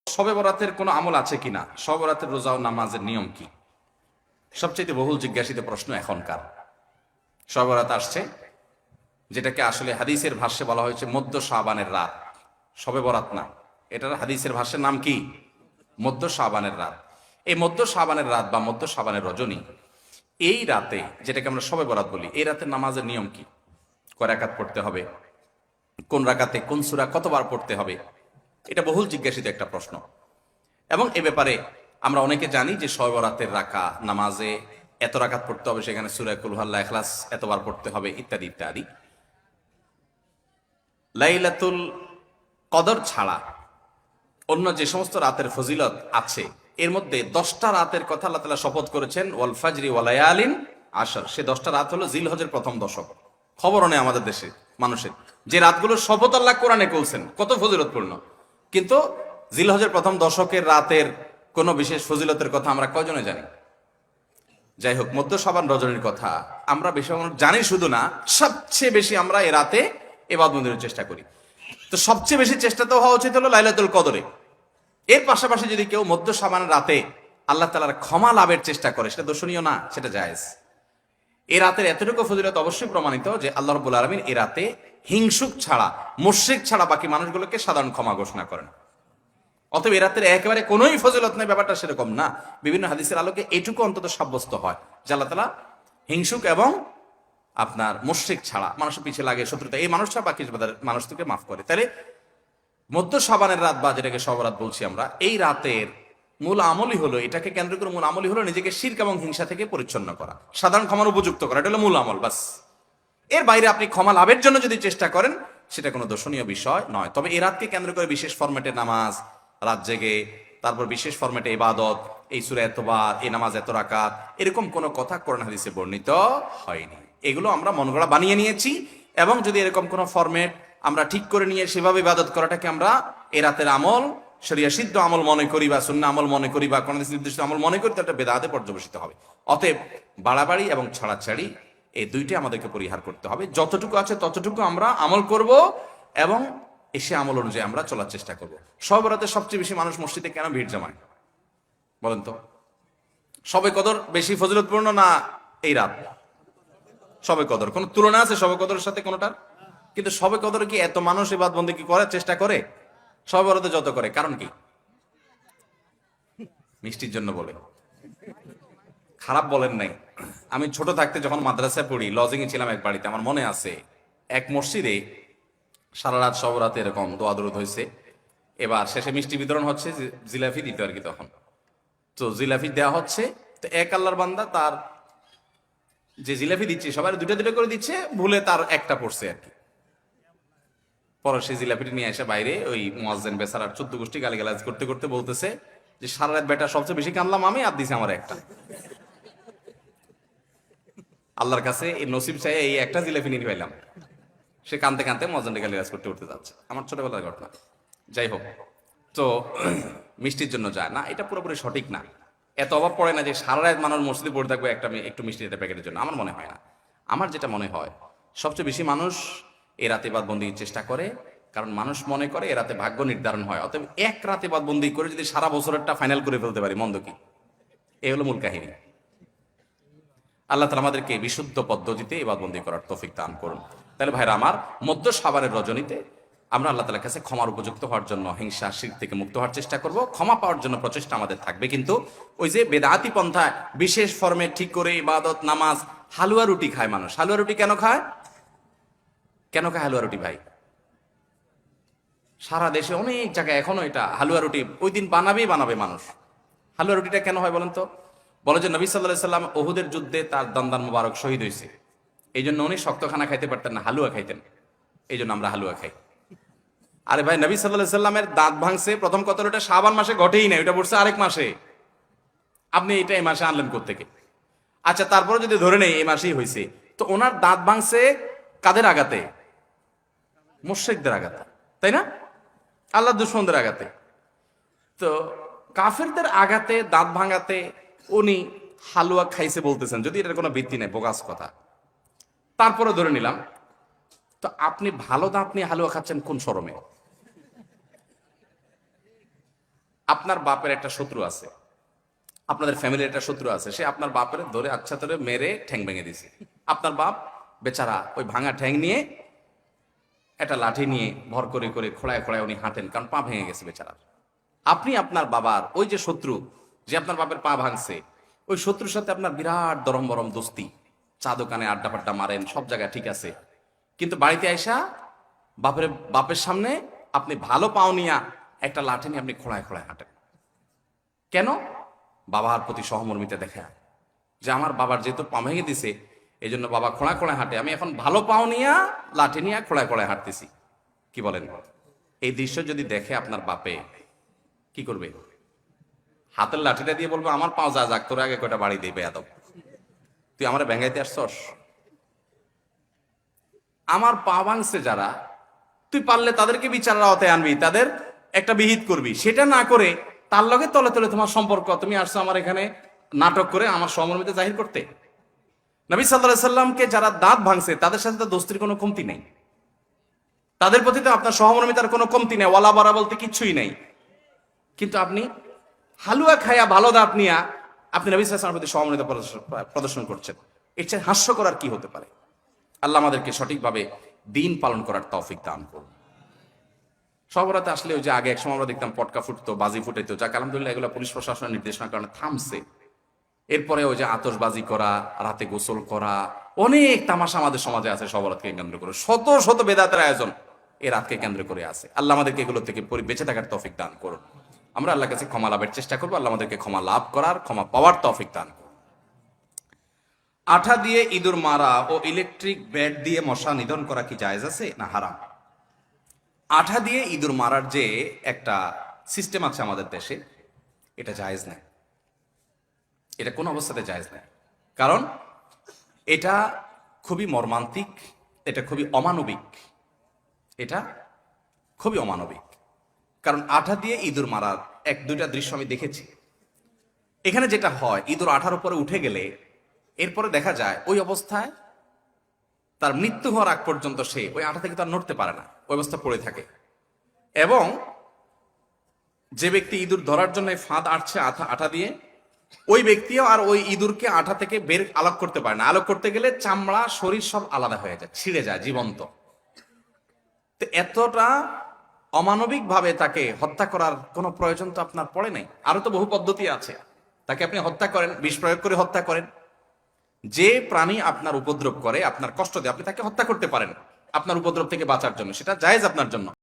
শবে বরাতের কোনো আমল আছে কিনা, শবে বরাতের রোজা ও নামাজের নিয়ম কি? সবচেয়ে বহুল জিজ্ঞাসিত প্রশ্ন এখনকার। শবে বরাত আসছে, যেটাকে আসলে হাদিসের ভাষ্যে বলা হয়েছে মধ্য শাবানের রাত। শবে বরাত না, এটার হাদিসের ভাষ্যের নাম কি? মধ্য শাবানের রাত। এই মধ্য শাবানের রাত বা মধ্য শাবানের রজনী, এই রাতে যেটাকে আমরা শবে বরাত বলি, এই রাতের নামাজের নিয়ম কি? কয় রাকাত পড়তে হবে, কোন রাকাতে কোন সূরা কতবার পড়তে হবে, এটা বহুল জিজ্ঞাসিত একটা প্রশ্ন। এবং এ ব্যাপারে আমরা অনেকে জানি যে শবে বরাতের নামাজে এত রাকাত পড়তে হবে, সেখানে সূরা কুল হুয়াল্লাহ, ইখলাস এতবার পড়তে হবে, ইত্যাদি ইত্যাদি। লাইলাতুল কদর ছাড়া অন্য যে সমস্ত রাতের ফজিলত আছে, এর মধ্যে 10টা রাতের কথা আল্লাহ তাআলা শপথ করেছেন, ওয়াল ফাজরি ওয়া লায়ালিন আশর। সে 10টা রাত হলো জিলহজের প্রথম দশক। খবরও নেই আমাদের দেশে মানুষের, যে রাতগুলোর শপথ আল্লাহ কোরআনে করছেন, কত ফজিলতপূর্ণ। কিন্তু জিলহজের প্রথম দশকের রাতের কোনো বিশেষ ফজিলতের কথা আমরা কয়জনে জানি? যাই হোক, মধ্য শাবান রজনীর কথা আমরা বেশি জানি শুধু না, সবচেয়ে বেশি আমরা এ রাতে ইবাদত বন্দেগীর চেষ্টা করি। তো সবচেয়ে বেশি চেষ্টা তো হওয়া উচিত হলো লাইলাতুল কদরে। এর পাশাপাশি যদি কেউ মধ্য শাবানের রাতে আল্লাহ তাআলার ক্ষমা লাভের চেষ্টা করে, সেটা দর্শনীয় না, সেটা জায়েজ। এই রাতের এতটুকু ফজিলত অবশ্যই প্রমাণিত যে আল্লাহ রাব্বুল আলামিন এই রাতে হিংসুক ছাড়া, মুশরিক ছাড়া বাকি মানুষগুলোকে সাধারণ ক্ষমা ঘোষণা করেন। অতএব এই রাতের একেবারে কোনোই ফজিলত নেই, ব্যাপারটা সেরকম না। বিভিন্ন হাদিসের আলোকে এটুকু অন্তত সাব্যস্ত হয় যে আল্লাহ তাআলা হিংসুক এবং আপনার মুশরিক ছাড়া, মানুষের পিছিয়ে লাগে শত্রুতা, এই মানুষটা বাকি মানুষ থেকে মাফ করে। তাহলে মধ্য শাবানের রাত বা যেটাকে শবরাত বলছি আমরা, এই রাতের মূল আমলই হলো, এটাকে কেন্দ্র করে মূল আমলই হলো নিজেকে শিরক এবং হিংসা থেকে পরিচ্ছন্ন করা, সাধারণ ক্ষমার উপযুক্ত করা। এটা হলো মূল আমল, বাস। এর বাইরে আপনি ক্ষমা লাভের জন্য যদি চেষ্টা করেন, সেটা কোনো দর্শনীয় বিষয় নয়। তবে এই রাতকে কেন্দ্র করে বিশেষ ফরম্যাটে নামাজ, রাত জেগে, তারপর বিশেষ ফরম্যাটে ইবাদত, এই সূরা এতবার, এই নামাজ এত রাকাত, এরকম কোনো কথা কোরআন হাদিসে বর্ণিত হয়নি। এগুলো আমরা মন গড়া বানিয়ে নিয়েছি। এবং যদি এরকম কোনো ফরম্যাট আমরা ঠিক করে নিয়ে সেভাবে ইবাদত করাটাকে আমরা এ রাতের আমল, শরিয়া সিদ্ধ আমল মনে করি বা সুন্নাহ আমল মনে করি বা কোন নির্দিষ্ট আমল মনে করি, তো একটা বেদাতে পর্যবেসিত হবে। অতএব বাড়াবাড়ি এবং ছাড়াছাড়ি এই দুইটি আমাদেরকে পরিহার করতে হবে। যতটুকু আছে ততটুকু আমরা আমল করব এবং এসে আমল অনুযায়ী আমরা চলার চেষ্টা করব। শবে বরাতে সবচেয়ে বেশি মানুষ মসজিদে কেন ভিড় জমায় বলেন তো? শবে কদর বেশি ফজিলতপূর্ণ না এই রাত? শবে কদর কোন তুলনা আছে শবে কদরের সাথে কোনটার? কিন্তু শবে কদরে কি এত মানুষ ইবাদত বন্দেগী করার চেষ্টা করে শবে বরাতে যত করে? কারণ কি? মিষ্টির জন্য বলে, খারাপ বলেন নাই। আমি ছোট থাকতে যখন মাদ্রাসায় পড়ি, লজিং এ ছিলাম এক বাড়িতে, আমার মনে আছে এক মসজিদে সারা রাত সব রাতে এরকম দোয়া দরুদ হয়েছে। এবার শেষে মিষ্টি বিতরণ হচ্ছে, জিলাপি দিতে আর কি তখন। তো জিলাপি দেওয়া হচ্ছে, তো এক আল্লাহর বান্দা তার যে জিলাপি দিচ্ছে, সবাই দুটা দুটা করে দিচ্ছে, ভুলে তার একটা পড়ছে আর কি। পরে সেই জিলাপিটি নিয়ে এসে বাইরে ওই মুয়াজ্জিন বেচারার 14 গোষ্ঠী গালিগালাজ করতে করতে বলতেছে যে সারা রাত বেটা সবচেয়ে বেশি কানলাম আমি, আর দিছে আমার একটা। আল্লাহর কাছে এই নসিব চাই এই একটা জিলাপি নিয়ে পাইলাম। সে কানতে কানতে মুয়াজ্জিনকে গালিগালাজ করতে করতে যাচ্ছে। আমার ছোটবেলার ঘটনা। যাই হোক, তো মিষ্টির জন্য যায় না, এটা পুরোপুরি সঠিক না। এত অভাব পড়ে না যে সারা রাত মানুষ মসজিদে পড়ে থাকবে একটু মিষ্টি একটা প্যাকেটের জন্য, আমার মনে হয় না। আমার যেটা মনে হয়, সবচেয়ে বেশি মানুষ এ রাতে বাদবন্দির চেষ্টা করে, কারণ মানুষ মনে করে এ রাতে ভাগ্য নির্ধারণ হয়। অতএব এক রাতে বাদবন্দি করে যদি সারা বছরেরটা ফাইনাল করে ফেলতে পারি, মন্দ কি? এই হলো মূল কাহিনী। আল্লাহ তাআলা আমাদেরকে বিশুদ্ধ পদ্ধতিতে ইবাদতবন্দি করার তৌফিক দান করুন। তাহলে ভাইরা আমার, মধ্য শাবানের রজনীতে আমরা আল্লাহ তাআলার কাছে ক্ষমার উপযুক্ত হওয়ার জন্য, হিংসা শিরক থেকে মুক্ত হওয়ার চেষ্টা করব। ক্ষমা পাওয়ার জন্য প্রচেষ্টা আমাদের থাকবে। কিন্তু ওই যে বেদাতি পন্থায় বিশেষ ফর্মে ঠিক করে ইবাদত, নামাজ, হালুয়া রুটি খায় মানুষ। হালুয়া রুটি কেন খায়? কেন খায় হালুয়া রুটি ভাই? সারা দেশে অনেক জায়গায় এখনো এটা হালুয়া রুটি ওই দিন বানাবে মানুষ। হালুয়া রুটিটা কেন হয় বলেন তো? বলে যে নবী সাল্লাল্লাহু আলাইহি সাল্লাম উহুদের যুদ্ধে তার দন্দান মুবারক শহীদ হয়েছে, এই জন্য উনি শক্ত খানা খাইতে পারতেন না, হালুয়া খাইতেন। এই জন্য আমরা হালুয়া খাই। আরে ভাই, নবী সাল্লাল্লাহু আলাইহি সাল্লামের দাঁত ভাঙছে প্রথম কথা, ওটা শাবান মাসে ঘটেই না, ওটা পড়ছে আরেক মাসে। আপনি এটা এই মাসে আনলেন কোত্থেকে? আচ্ছা, তারপরে যদি ধরে নেই এই মাসেই হয়েছে, তো ওনার দাঁত ভাঙছে কাদের আঘাতে? মুশরিকদের আঘাতে, তাই না? আল্লাহ দুশমনদের আঘাতে। তো কাফেরদের আঘাতে, দাঁত ভাঙাতে উনি হালুয়া খাইছে বলতেছেন, যদি এটার কোনো ভিত্তি নেই, বোগাস কথা। তারপরে ধরে নিলাম, তো আপনি ভালো দাঁত নিয়ে হালুয়া খাচ্ছেন কোন শরমে? আপনার বাপের একটা শত্রু আছে, আপনাদের ফ্যামিলির একটা শত্রু আছে, সে আপনার বাপের ধরে আচ্ছা ধরে মেরে ঠ্যাং ভেঙে দিছে। আপনার বাপ বেচারা ওই ভাঙা ঠ্যাং নিয়ে একটা লাঠি নিয়ে ভর করে করে খোড়ায় খোড়ায় উনি হাঁটেন, কারণ পা ভেঙে গেছে বেচারার। আপনি আপনার বাবার ওই যে শত্রু, যে আপনার বাপের পা ভাঙছে, ওই শত্রুর সাথে আপনার বিরাট দরম বরম দোস্তি, চা দোকানে আড্ডা পাড্ডা মারেন, সব জায়গায় ঠিক আছে। কিন্তু বাড়িতে আইসা বাপের সামনে আপনি ভালো পাও নিয়া একটা লাঠি নিয়ে আপনি খোড়ায় খোড়ায় হাঁটেন। কেন? বাবার প্রতি সহমর্মিতা দেখা, যে আমার বাবার যেহেতু পা ভেঙে দিছে, এই জন্য বাবা খোঁড়া খোঁড়ায় হাঁটে, আমি এখন ভালো পাও নিয়া লাঠি নিয়ে খোঁড়ায় খোঁড়ায় হাঁটতেছি। কি বলেন? এই দৃশ্য যদি দেখে আপনার বাপে কি করবে? হাতের লাঠিটা দিয়ে বলবে আমার পাও যা যাক, তোর আগে কয়টা বাড়ি দিবে বেয়াদব, তুই আমার ভেঙাইতে আসছস, আমার পা ভাঙছে যারা, তুই পারলে তাদেরকে বিচারের আওতায় আনবি, তাদের একটা বিহিত করবি। সেটা না করে তার লগে তলে তলে তোমার সম্পর্ক, তুমি আসছো আমার এখানে নাটক করে আমার সহমর্মিতা জাহির করতে। নবী সাল্লাল্লাহু আলাইহি সাল্লামকে যারা দাঁত ভাঙছে তাদের সাথে তো দোস্তির কোনো কমতি নেই, তাদের প্রতি তো আপনার সহমর্মিতার কোনো কমতি নেই, ওয়ালা বারা বলতে কিচ্ছুই নেই। কিন্তু আপনি হালুয়া খায়া ভালো দাঁত নিয়া আপনি নবী সাল্লাল্লাহু আলাইহি ওয়াসাল্লামের প্রতি সহমর্মিতা প্রদর্শন করছেন, এর চেয়ে হাস্যকর আর কি হতে পারে? আল্লাহ আমাদেরকে সঠিকভাবে দিন পালন করার তৌফিক দান করুন। সবরাতে আসলে ওই যে আগে একসময় আমরা দেখতাম পটকা ফুটতো, বাজি ফুটাইতো, যাক আলহামদুলিল্লাহ এগুলো পুলিশ প্রশাসনের নির্দেশনার কারণে থামছে। এরপরে ওই যে আতশবাজি করা, রাতে গোসল করা, অনেক তামাশা আমাদের সমাজে আছে সবরাতকে কেন্দ্র করে, শত শত বেদাতের আয়োজন এই রাতকে কেন্দ্র করে আছে। আল্লাহ আমাদেরকে এগুলো থেকে বেঁচে থাকার তৌফিক দান করুন। আমরা আল্লাহর কাছে ক্ষমা লাভের চেষ্টা করবো, আল্লাহ আমাদেরকে ক্ষমা লাভ করার, ক্ষমা পাওয়ার তৌফিক দান করুন। আঠা দিয়ে ইঁদুর মারা ও ইলেকট্রিক ব্যাট দিয়ে মশা নিধন করা কি জায়েজ আছে না হারাম? আঠা দিয়ে ইঁদুর মারার যে একটা সিস্টেম আছে আমাদের দেশে, এটা জায়েজ নাই, এটা কোনো অবস্থাতে জায়েজ নাই। কারণ এটা খুবই মর্মান্তিক, এটা খুবই অমানবিক, এটা খুবই অমানবিক। কারণ আঠা দিয়ে ইঁদুর মারার এক দুইটা দৃশ্য আমি দেখেছি। এখানে যেটা হয়, ইঁদুর আঠার উপরে উঠে গেলে এরপরে দেখা যায় ওই অবস্থায় তার মৃত্যু হওয়ার আগ পর্যন্ত সে ওই আঠা থেকে তার নড়তে পারে না, ওই অবস্থা পড়ে থাকে। এবং যে ব্যক্তি ইঁদুর ধরার জন্য ফাঁদ আটছে আঠা দিয়ে, ওই ব্যক্তিও আর ওই ইঁদুরকে আঠা থেকে বের আলোক করতে পারে না। আলোক করতে গেলে চামড়া শরীর সব আলাদা হয়ে যায়, ছিঁড়ে যায় জীবন্ত। তো এতটা অমানবিক ভাবে তাকে হত্যা করার কোনো প্রয়োজন তো আপনার পড়ে নাই। আরো তো বহু পদ্ধতি আছে, তাকে আপনি হত্যা করেন, বিষ প্রয়োগ করে হত্যা করেন। যে প্রাণী আপনার উপদ্রব করে, আপনার কষ্ট দেয়, আপনি তাকে হত্যা করতে পারেন আপনার উপদ্রব থেকে বাঁচার জন্য, সেটা জায়েজ আপনার জন্য।